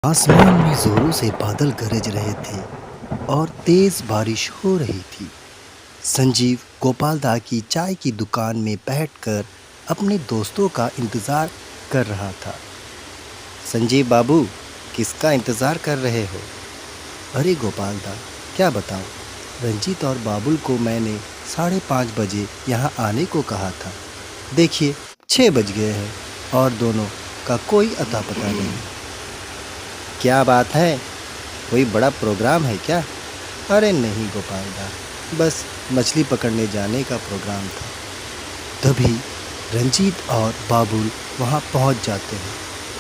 आसमान में जोरों से बादल गरज रहे थे और तेज बारिश हो रही थी। संजीव गोपाल दा की चाय की दुकान में बैठकर अपने दोस्तों का इंतज़ार कर रहा था। संजीव बाबू, किसका इंतज़ार कर रहे हो? अरे गोपाल दा, क्या बताऊं, रंजीत और बाबुल को मैंने 5:30 बजे यहाँ आने को कहा था। देखिए, 6 बज गए हैं और दोनों का कोई अता पता नहीं। क्या बात है, कोई बड़ा प्रोग्राम है क्या? अरे नहीं गोपाल दा, बस मछली पकड़ने जाने का प्रोग्राम था। तभी रंजीत और बाबुल वहाँ पहुँच जाते हैं।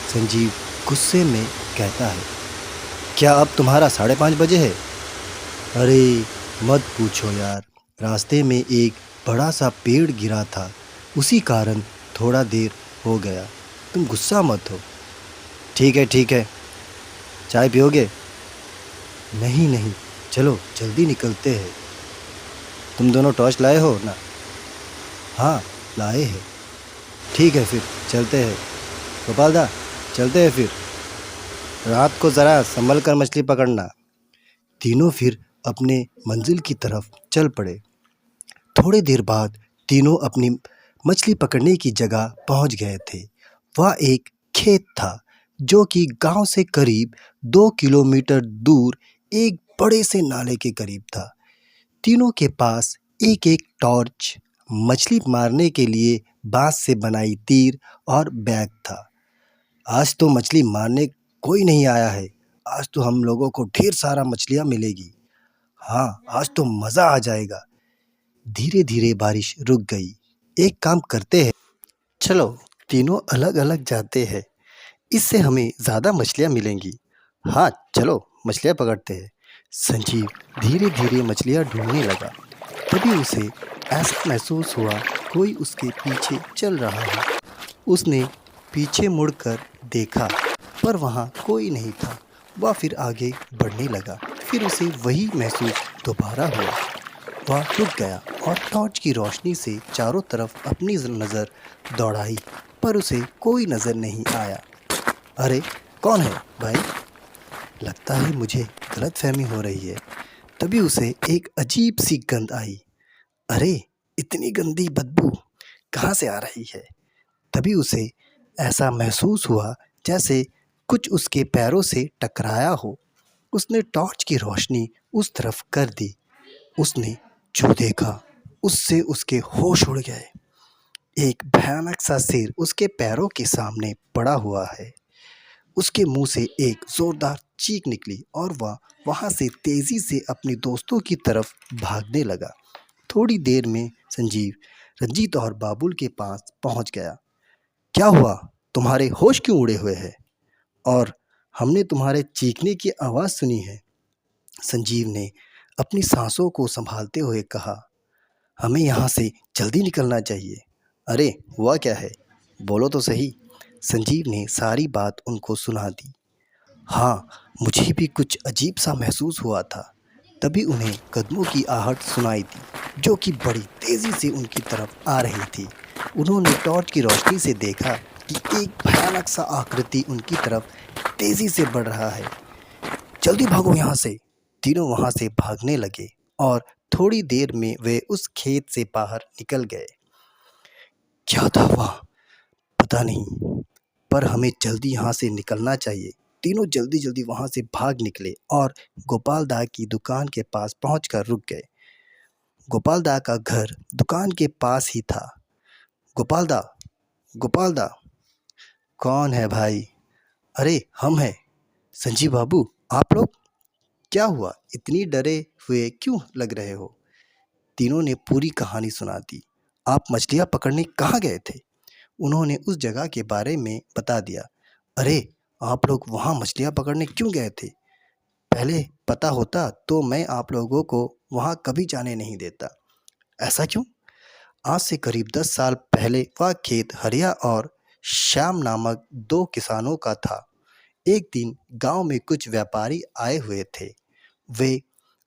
संजीव गुस्से में कहता है, क्या अब तुम्हारा 5:30 बजे है? अरे मत पूछो यार, रास्ते में एक बड़ा सा पेड़ गिरा था, उसी कारण थोड़ा देर हो गया। तुम गुस्सा मत हो। ठीक है, चाय पियोगे? नहीं नहीं, चलो जल्दी निकलते हैं। तुम दोनों टॉर्च लाए हो ना? हाँ, लाए हैं। ठीक है फिर चलते हैं। गोपाल दा, चलते हैं फिर। रात को ज़रा संभल कर मछली पकड़ना। तीनों फिर अपने मंजिल की तरफ चल पड़े। थोड़ी देर बाद तीनों अपनी मछली पकड़ने की जगह पहुंच गए थे। वह एक खेत था जो कि गांव से करीब 2 किलोमीटर दूर एक बड़े से नाले के करीब था। तीनों के पास एक एक टॉर्च, मछली मारने के लिए बांस से बनाई तीर और बैग था। आज तो मछली मारने कोई नहीं आया है। आज तो हम लोगों को ढेर सारा मछलियाँ मिलेगी। हाँ, आज तो मज़ा आ जाएगा। धीरे धीरे बारिश रुक गई। एक काम करते हैं, चलो तीनों अलग अलग जाते हैं, इससे हमें ज़्यादा मछलियाँ मिलेंगी। हाँ चलो, मछलियाँ पकड़ते हैं। संजीव धीरे धीरे मछलियाँ ढूंढने लगा। तभी उसे ऐसा महसूस हुआ, कोई उसके पीछे चल रहा है। उसने पीछे मुड़कर देखा, पर वहाँ कोई नहीं था। वह फिर आगे बढ़ने लगा। फिर उसे वही महसूस दोबारा हुआ। वह रुक गया और टॉर्च की रोशनी से चारों तरफ अपनी नज़र दौड़ाई, पर उसे कोई नज़र नहीं आया। अरे कौन है भाई? लगता है मुझे गलतफहमी हो रही है। तभी उसे एक अजीब सी गंध आई। अरे, इतनी गंदी बदबू कहाँ से आ रही है? तभी उसे ऐसा महसूस हुआ जैसे कुछ उसके पैरों से टकराया हो। उसने टॉर्च की रोशनी उस तरफ कर दी। उसने जो देखा, उससे उसके होश उड़ गए। एक भयानक सा शेर उसके पैरों के सामने पड़ा हुआ है। उसके मुंह से एक जोरदार चीख निकली और वह वहां से तेजी से अपने दोस्तों की तरफ भागने लगा। थोड़ी देर में संजीव रंजीत और बाबुल के पास पहुंच गया। क्या हुआ? तुम्हारे होश क्यों उड़े हुए हैं? और हमने तुम्हारे चीखने की आवाज़ सुनी है। संजीव ने अपनी सांसों को संभालते हुए कहा, हमें यहाँ से जल्दी निकलना चाहिए। अरे हुआ क्या है, बोलो तो सही। संजीव ने सारी बात उनको सुना दी। हाँ, मुझे भी कुछ अजीब सा महसूस हुआ था। तभी उन्हें कदमों की आहट सुनाई दी, जो कि बड़ी तेज़ी से उनकी तरफ आ रही थी। उन्होंने टॉर्च की रोशनी से देखा कि एक भयानक सा आकृति उनकी तरफ तेज़ी से बढ़ रहा है। जल्दी भागो यहाँ से। तीनों वहाँ से भागने लगे और थोड़ी देर में वे उस खेत से बाहर निकल गए। क्या था वह? पता नहीं, पर हमें जल्दी यहाँ से निकलना चाहिए। तीनों जल्दी जल्दी वहाँ से भाग निकले और गोपाल दा की दुकान के पास पहुंचकर रुक गए। गोपाल दा का घर दुकान के पास ही था। गोपाल दा, गोपाल दा। कौन है भाई? अरे हम हैं। संजीव बाबू, आप लोग? क्या हुआ, इतनी डरे हुए क्यों लग रहे हो? तीनों ने पूरी कहानी सुना दी। आप मछलियाँ पकड़ने कहाँ गए थे? उन्होंने उस जगह के बारे में बता दिया। अरे, आप लोग वहाँ मछलियाँ पकड़ने क्यों गए थे? पहले पता होता तो मैं आप लोगों को वहाँ कभी जाने नहीं देता। ऐसा क्यों? आज से करीब 10 साल पहले वह खेत हरिया और श्याम नामक दो किसानों का था। एक दिन गांव में कुछ व्यापारी आए हुए थे। वे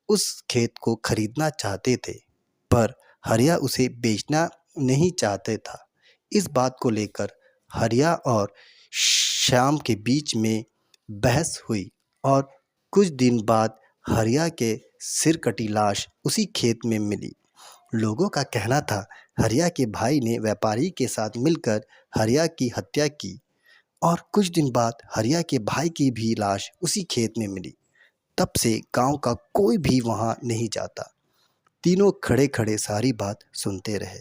उस खेत को खरीदना चाहते थे, पर हरिया उसे बेचना नहीं चाहते था। इस बात को लेकर हरिया और श्याम के बीच में बहस हुई और कुछ दिन बाद हरिया के सिर कटी लाश उसी खेत में मिली। लोगों का कहना था हरिया के भाई ने व्यापारी के साथ मिलकर हरिया की हत्या की और कुछ दिन बाद हरिया के भाई की भी लाश उसी खेत में मिली। तब से गांव का कोई भी वहां नहीं जाता। तीनों खड़े खड़े सारी बात सुनते रहे।